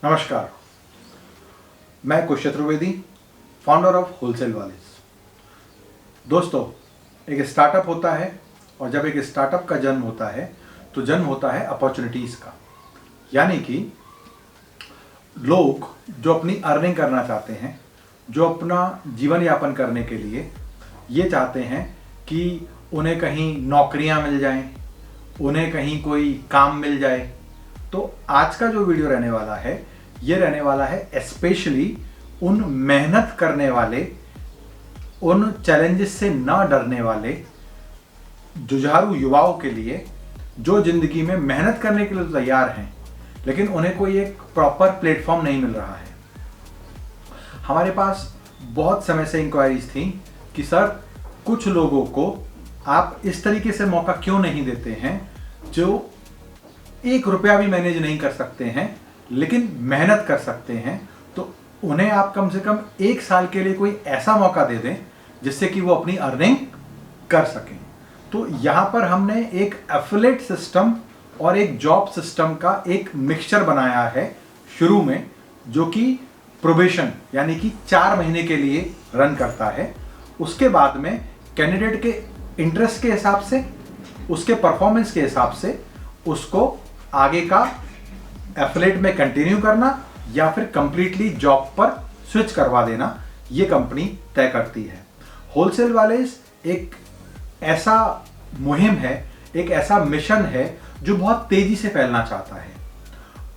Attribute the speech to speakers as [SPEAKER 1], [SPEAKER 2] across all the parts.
[SPEAKER 1] नमस्कार, मैं Kush Chaturvedi, founder of wholesale Walas. दोस्तों, एक स्टार्टअप होता है और जब एक स्टार्टअप का जन्म होता है तो जन्म होता है अपॉर्चुनिटीज़ का। यानी कि लोग जो अपनी अर्निंग करना चाहते हैं, जो अपना जीवन यापन करने के लिए ये चाहते हैं कि उन्हें कहीं नौकरियां मिल जाएं, उन्हें कहीं कोई काम मिल जाए। तो आज का जो वीडियो रहने वाला है ये रहने वाला है स्पेशली उन मेहनत करने वाले, उन चैलेंजेस से ना डरने वाले जुझारू युवाओं के लिए जो जिंदगी में मेहनत करने के लिए तो तैयार हैं लेकिन उन्हें कोई एक प्रॉपर प्लेटफॉर्म नहीं मिल रहा है। हमारे पास बहुत समय से इंक्वायरीज थी कि सर, कुछ लोगों को आप इस तरीके से मौका क्यों नहीं देते हैं जो 1 रुपया भी मैनेज नहीं कर सकते हैं लेकिन मेहनत कर सकते हैं। तो उन्हें आप कम से कम 1 साल के लिए कोई ऐसा मौका दे दें जिससे कि वो अपनी अर्निंग कर सकें। तो यहाँ पर हमने एक एफिलिएट सिस्टम और एक जॉब सिस्टम का एक मिक्सचर बनाया है शुरू में, जो कि प्रोबेशन यानी कि 4 महीने के लिए रन करता है। उसके बाद में कैंडिडेट के इंटरेस्ट के हिसाब से, उसके परफॉर्मेंस के हिसाब से उसको आगे का एफिलिएट में कंटिन्यू करना या फिर कंप्लीटली जॉब पर स्विच करवा देना, ये कंपनी तय करती है। होलसेल वालेस एक ऐसा मुहिम है, एक ऐसा मिशन है जो बहुत तेजी से फैलना चाहता है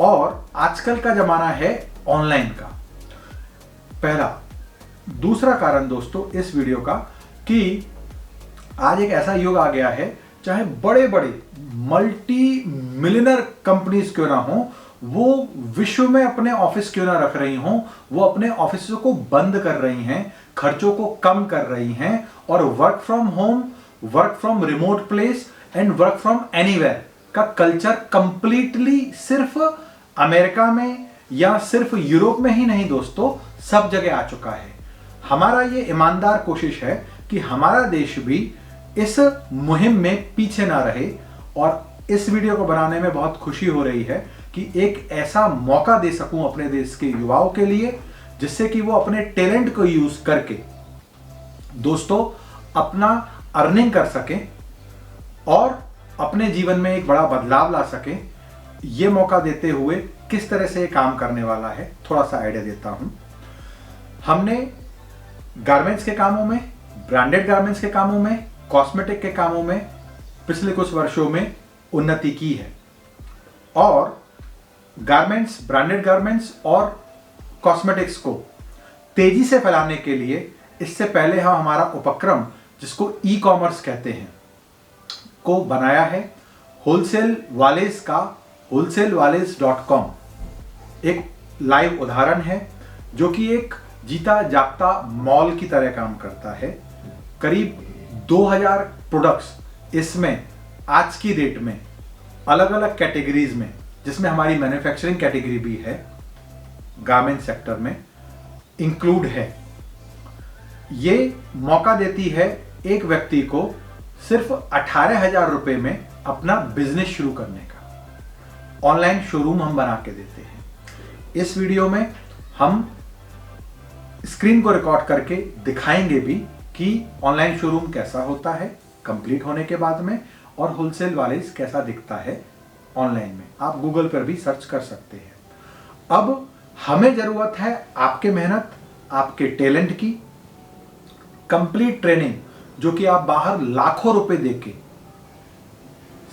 [SPEAKER 1] और आजकल का जमाना है ऑनलाइन का। पहला। दूसरा कारण दोस्तों इस वीडियो का कि आज एक ऐसा युग आ गया है, चाहे बड़े बड़े मल्टी मिलियनर कंपनीज क्यों ना हो, वो विश्व में अपने ऑफिस क्यों ना रख रही हो, वो अपने ऑफिसों को बंद कर रही हैं, खर्चों को कम कर रही हैं और work from home, work from remote place and work from anywhere का कल्चर कंप्लीटली सिर्फ अमेरिका में या सिर्फ यूरोप में ही नहीं दोस्तों, सब जगह आ चुका है। हमारा ये ईमानदार कोशिश है कि हमारा देश भी इस मुहिम में पीछे ना रहे और इस वीडियो को बनाने में बहुत खुशी हो रही है कि एक ऐसा मौका दे सकूं अपने देश के युवाओं के लिए जिससे कि वो अपने टैलेंट को यूज करके दोस्तों अपना अर्निंग कर सकें और अपने जीवन में एक बड़ा बदलाव ला सकें। ये मौका देते हुए किस तरह से ये काम करने वाला है, थोड़ा सा आइडिया देता हूं। हमने गारमेंट्स के कामों में, ब्रांडेड गारमेंट्स के कामों में, कॉस्मेटिक के कामों में पिछले कुछ वर्षों में उन्नति की है और गारमेंट्स, ब्रांडेड गारमेंट्स और कॉस्मेटिक्स को तेजी से फैलाने के लिए इससे पहले हम हमारा उपक्रम, जिसको ई कॉमर्स कहते हैं, को बनाया है। होलसेल वालेस का wholesaleWales.com एक लाइव उदाहरण है जो कि एक जीता जागता मॉल की तरह काम करता है। करीब 2000 प्रोडक्ट्स इसमें आज की डेट में अलग अलग कैटेगरीज में, जिसमें हमारी मैन्युफैक्चरिंग कैटेगरी भी है, गारमेंट सेक्टर में इंक्लूड है। ये मौका देती है एक व्यक्ति को सिर्फ 18,000 रुपए में अपना बिजनेस शुरू करने का। ऑनलाइन शोरूम हम बना के देते हैं। इस वीडियो में हम स्क्रीन को रिकॉर्ड करके दिखाएंगे भी कि ऑनलाइन शोरूम कैसा होता है कंप्लीट होने के बाद में और होलसेल वालेस कैसा दिखता है ऑनलाइन में। आप गूगल पर भी सर्च कर सकते हैं। अब हमें जरूरत है आपके मेहनत, आपके टैलेंट की कंप्लीट ट्रेनिंग, जो कि आप बाहर लाखों रुपए देके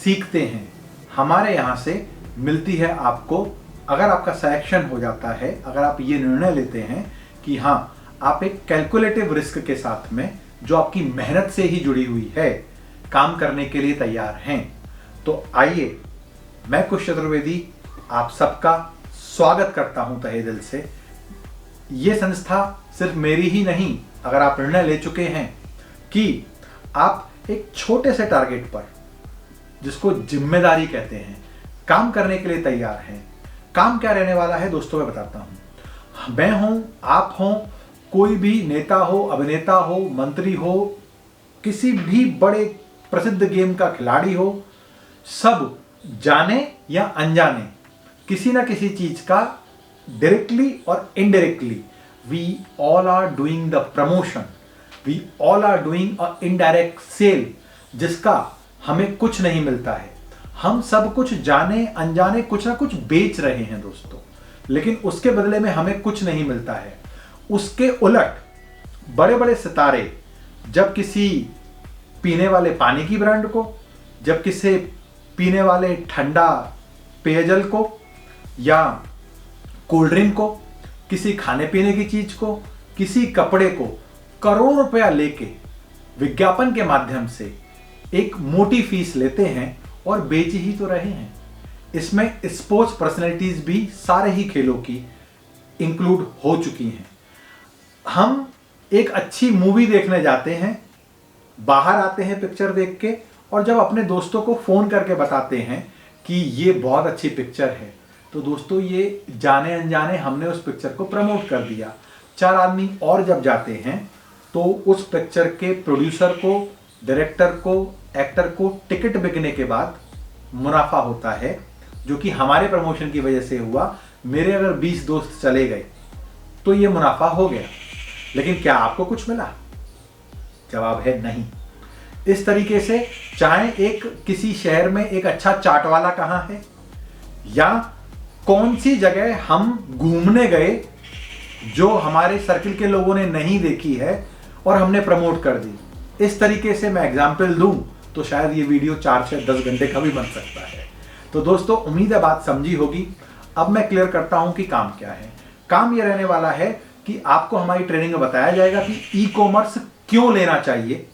[SPEAKER 1] सीखते हैं, हमारे यहां से मिलती है आपको। अगर आपका सिलेक्शन हो जाता है, अगर आप ये निर्णय लेते हैं कि हां, आप एक कैलकुलेटिव रिस्क के साथ में, जो आपकी मेहनत से ही जुड़ी हुई है, काम करने के लिए तैयार हैं, तो आइए, मैं कुश चतुर्वेदी आप सबका स्वागत करता हूं तहे दिल से। ये संस्था सिर्फ मेरी ही नहीं, अगर आप निर्णय ले चुके हैं कि आप एक छोटे से टारगेट पर, जिसको जिम्मेदारी कहते हैं, काम करने के लिए तैयार हैं। काम क्या रहने वाला है दोस्तों, मैं बताता हूं। मैं हूं, आप हों, कोई भी नेता हो, अभिनेता हो, मंत्री हो, किसी भी बड़े प्रसिद्ध गेम का खिलाड़ी हो, सब जाने या अनजाने किसी ना किसी चीज का directly or indirectly we all are doing the promotion, we all are doing a indirect sale, जिसका हमें कुछ नहीं मिलता है। हम सब कुछ जाने अनजाने कुछ ना कुछ बेच रहे हैं दोस्तों, लेकिन उसके बदले में हमें कुछ नहीं मिलता है। उसके उलट बड़े बड़े सितारे जब किसी पीने वाले पानी की ब्रांड को, जब किसी पीने वाले ठंडा पेयजल को या कोल्ड ड्रिंक को, किसी खाने पीने की चीज को, किसी कपड़े को करोड़ रुपया लेके विज्ञापन के माध्यम से एक मोटी फीस लेते हैं और बेच ही तो रहे हैं। इसमें स्पोर्ट्स पर्सनैलिटीज भी सारे ही खेलों की इंक्लूड हो चुकी हैं। हम एक अच्छी मूवी देखने जाते हैं, बाहर आते हैं पिक्चर देख के, और जब अपने दोस्तों को फोन करके बताते हैं कि ये बहुत अच्छी पिक्चर है, तो दोस्तों ये जाने अनजाने हमने उस पिक्चर को प्रमोट कर दिया। 4 आदमी और जब जाते हैं तो उस पिक्चर के प्रोड्यूसर को, डायरेक्टर को, एक्टर को टिकट बिकने के बाद मुनाफा होता है, जो कि हमारे प्रमोशन की वजह से हुआ। मेरे अगर 20 दोस्त चले गए तो ये मुनाफा हो गया, लेकिन क्या आपको कुछ मिला? जवाब है नहीं। इस तरीके से चाहे एक किसी शहर में एक अच्छा चाट वाला कहाँ है, या कौन सी जगह हम घूमने गए जो हमारे सर्किल के लोगों ने नहीं देखी है और हमने प्रमोट कर दी, इस तरीके से मैं एग्जाम्पल दूं तो शायद ये वीडियो 4 से 10 घंटे का भी बन सकता है। तो दोस्तों उम्मीद है बात समझी होगी। अब मैं क्लियर करता हूं कि काम क्या है। काम ये रहने वाला है कि आपको हमारी ट्रेनिंग में बताया जाएगा कि ई कॉमर्स क्यों लेना चाहिए,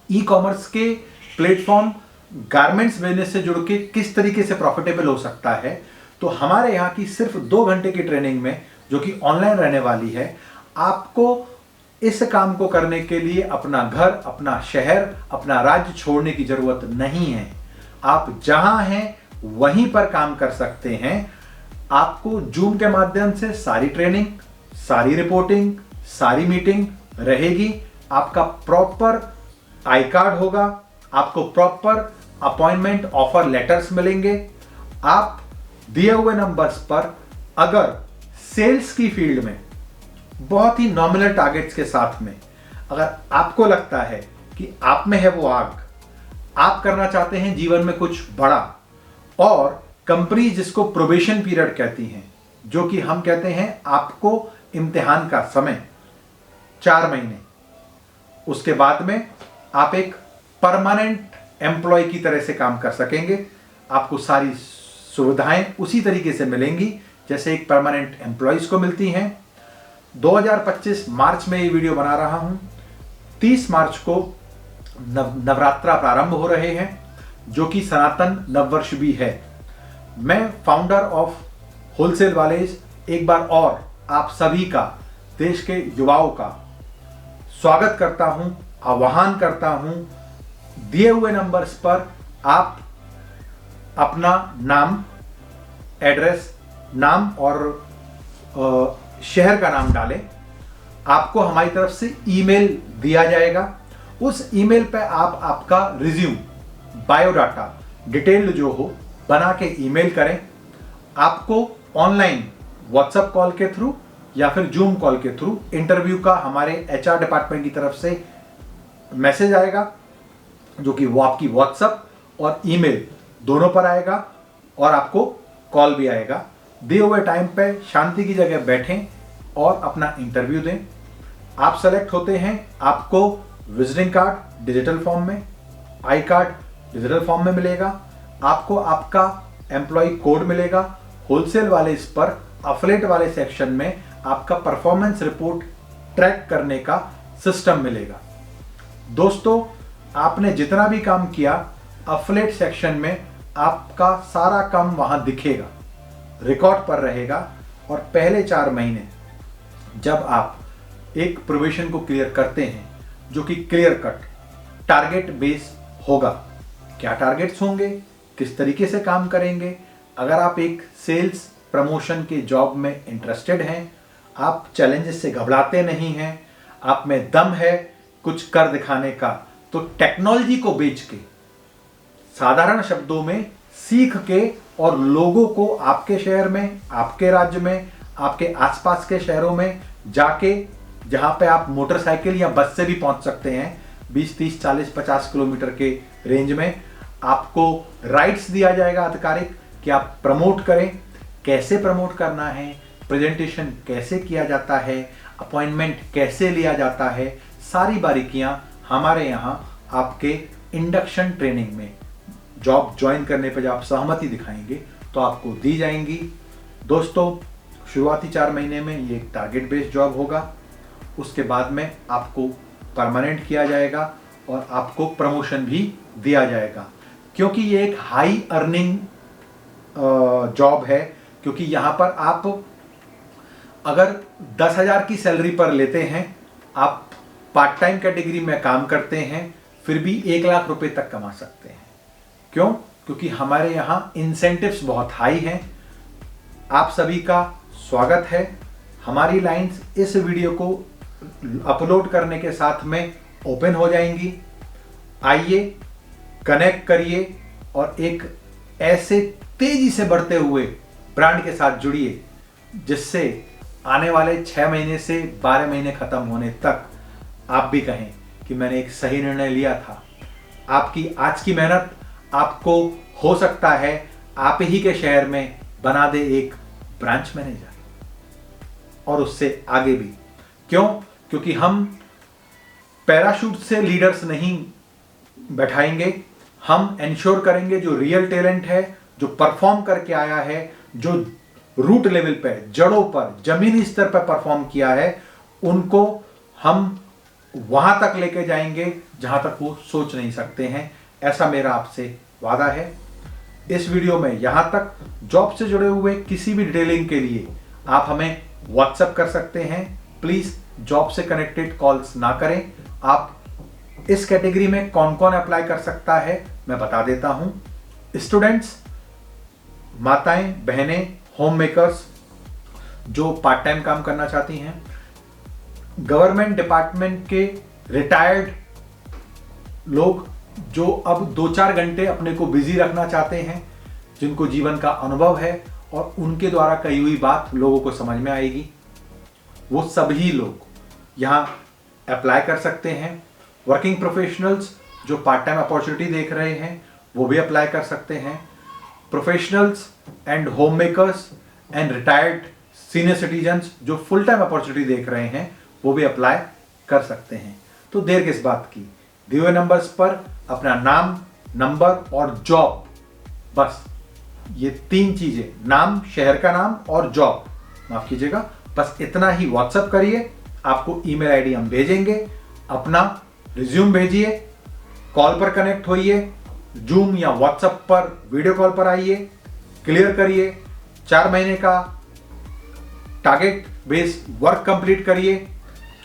[SPEAKER 1] ई कॉमर्स के प्लेटफॉर्म गारमेंट्स बिजनेस से जुड़ के किस तरीके से प्रॉफिटेबल हो सकता है। तो हमारे यहाँ की सिर्फ 2 घंटे की ट्रेनिंग में, जो कि ऑनलाइन रहने वाली है, आपको इस काम को करने के लिए अपना घर, अपना शहर, अपना राज्य छोड़ने की जरूरत नहीं है। आप जहां हैं वहीं पर काम कर सकते हैं। आपको जूम के माध्यम से सारी ट्रेनिंग, सारी रिपोर्टिंग, सारी मीटिंग रहेगी। आपका प्रॉपर आई कार्ड होगा, आपको प्रॉपर अपॉइंटमेंट ऑफर लेटर्स मिलेंगे। आप दिए हुए नंबर्स पर अगर सेल्स की फील्ड में बहुत ही नॉमिनल टारगेट्स के साथ में अगर आपको लगता है कि आप में है वो आग, आप करना चाहते हैं जीवन में कुछ बड़ा, और कंपनी जिसको प्रोबेशन पीरियड कहती हैं, जो कि हम कहते हैं आपको इम्तिहान का समय 4 महीने, उसके बाद में आप एक परमानेंट एम्प्लॉय की तरह से काम कर सकेंगे। आपको सारी सुविधाएं उसी तरीके से मिलेंगी जैसे एक परमानेंट एम्प्लॉयज को मिलती हैं। 2025 मार्च में ये वीडियो बना रहा हूं। 30 मार्च को नवरात्रा प्रारंभ हो रहे हैं, जो कि सनातन नववर्ष भी है। मैं फाउंडर ऑफ होलसेल वालेज एक बार और आप सभी का, देश के युवाओं का स्वागत करता हूं, आह्वान करता हूं। दिए हुए नंबर्स पर आप अपना नाम, एड्रेस, नाम और शहर का नाम डालें। आपको हमारी तरफ से ईमेल दिया जाएगा। उस ईमेल पे आप आपका रिज्यूम, बायोडाटा, डिटेल्ड जो हो बना के ईमेल करें। आपको ऑनलाइन व्हाट्सएप कॉल के थ्रू या फिर जूम कॉल के थ्रू इंटरव्यू का हमारे एचआर डिपार्टमेंट की तरफ से मैसेज आएगा, जो कि वो आपकी व्हाट्सएप और ईमेल दोनों पर आएगा, और आपको कॉल भी आएगा। दिए हुए टाइम पे शांति की जगह बैठें और अपना इंटरव्यू दें। आप सेलेक्ट होते हैं, आपको विजिटिंग कार्ड डिजिटल फॉर्म में, आई कार्ड डिजिटल फॉर्म में मिलेगा। आपको आपका एम्प्लॉय कोड मिलेगा। होलसेल वाले इस पर अफिलिएट वाले सेक्शन में आपका परफॉर्मेंस रिपोर्ट ट्रैक करने का सिस्टम मिलेगा। दोस्तों, आपने जितना भी काम किया अफिलिएट सेक्शन में आपका सारा काम वहां दिखेगा, रिकॉर्ड पर रहेगा। और पहले 4 महीने जब आप एक प्रोबेशन को क्लियर करते हैं, जो कि क्लियर कट टारगेट बेस होगा, क्या टारगेट्स होंगे, किस तरीके से काम करेंगे। अगर आप एक सेल्स प्रमोशन के जॉब में इंटरेस्टेड हैं, आप चैलेंजेस से घबराते नहीं हैं, आप में दम है कुछ कर दिखाने का, तो टेक्नोलॉजी को बेच के, साधारण शब्दों में सीख के और लोगों को आपके शहर में, आपके राज्य में, आपके आसपास के शहरों में जाके, जहां पे आप मोटरसाइकिल या बस से भी पहुंच सकते हैं 20, 30, 40, 50 किलोमीटर के रेंज में, आपको राइट्स दिया जाएगा आधिकारिक कि आप प्रमोट करें। कैसे प्रमोट करना है, प्रेजेंटेशन कैसे किया जाता है, अपॉइंटमेंट कैसे लिया जाता है, सारी बारीकियां हमारे यहाँ आपके इंडक्शन ट्रेनिंग में जॉब ज्वाइन करने पर जब आप सहमति दिखाएंगे तो आपको दी जाएंगी। दोस्तों, शुरुआती 4 महीने में ये एक टारगेट बेस्ड जॉब होगा। उसके बाद में आपको परमानेंट किया जाएगा और आपको प्रमोशन भी दिया जाएगा, क्योंकि ये एक हाई अर्निंग जॉब है। क्योंकि यहाँ पर आप अगर 10,000 की सैलरी पर लेते हैं, आप पार्ट टाइम कैटेगरी में काम करते हैं, फिर भी 1 लाख रुपए तक कमा सकते हैं। क्यों? क्योंकि हमारे यहाँ इंसेंटिव्स बहुत हाई हैं। आप सभी का स्वागत है। हमारी लाइंस इस वीडियो को अपलोड करने के साथ में ओपन हो जाएंगी। आइए, कनेक्ट करिए और एक ऐसे तेजी से बढ़ते हुए ब्रांड के साथ जुड़िए जिससे आने वाले 6 महीने से 12 महीने खत्म होने तक आप भी कहें कि मैंने एक सही निर्णय लिया था। आपकी आज की मेहनत आपको हो सकता है आप ही के शहर में बना दे एक ब्रांच मैनेजर, और उससे आगे भी। क्यों? क्योंकि हम पैराशूट से लीडर्स नहीं बैठाएंगे, हम इंश्योर करेंगे जो रियल टैलेंट है, जो परफॉर्म करके आया है, जो रूट लेवल पे, जड़ों पर, जमीनी स्तर पर परफॉर्म किया है, उनको हम वहां तक लेके जाएंगे जहां तक वो सोच नहीं सकते हैं। ऐसा मेरा आपसे वादा है। इस वीडियो में यहां तक। जॉब से जुड़े हुए किसी भी डिटेलिंग के लिए आप हमें व्हाट्सएप कर सकते हैं। प्लीज जॉब से कनेक्टेड कॉल्स ना करें। आप इस कैटेगरी में कौन कौन अप्लाई कर सकता है मैं बता देता हूं। स्टूडेंट्स, माताएं, बहनें, होम मेकर्स जो पार्ट टाइम काम करना चाहती हैं, गवर्नमेंट डिपार्टमेंट के रिटायर्ड लोग जो अब 2-4 घंटे अपने को बिजी रखना चाहते हैं, जिनको जीवन का अनुभव है और उनके द्वारा कही हुई बात लोगों को समझ में आएगी, वो सभी लोग यहाँ अप्लाई कर सकते हैं। वर्किंग प्रोफेशनल्स जो पार्ट टाइम अपॉर्चुनिटी देख रहे हैं वो भी अप्लाई कर सकते हैं। Professionals and home makers and retired senior citizens जो फुल टाइम अपॉर्चुनिटी देख रहे हैं वो भी अप्लाई कर सकते हैं। तो देर किस बात की, दिए हुए नंबर्स पर अपना नाम, नंबर और जॉब, बस ये 3 चीजें, नाम, शहर का नाम और जॉब, माफ कीजिएगा, बस इतना ही व्हाट्सएप करिए। आपको ईमेल आईडी हम भेजेंगे। अपना रिज्यूम भेजिए, कॉल पर कनेक्ट होइए, जूम या व्हाट्सएप पर वीडियो कॉल पर आइए, क्लियर करिए, 4 महीने का टारगेट बेस्ड वर्क कंप्लीट करिए,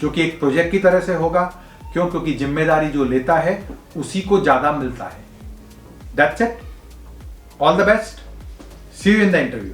[SPEAKER 1] जो कि एक प्रोजेक्ट की तरह से होगा। क्यों? क्योंकि जिम्मेदारी जो लेता है उसी को ज्यादा मिलता है। That's it. All the best. See you in the interview.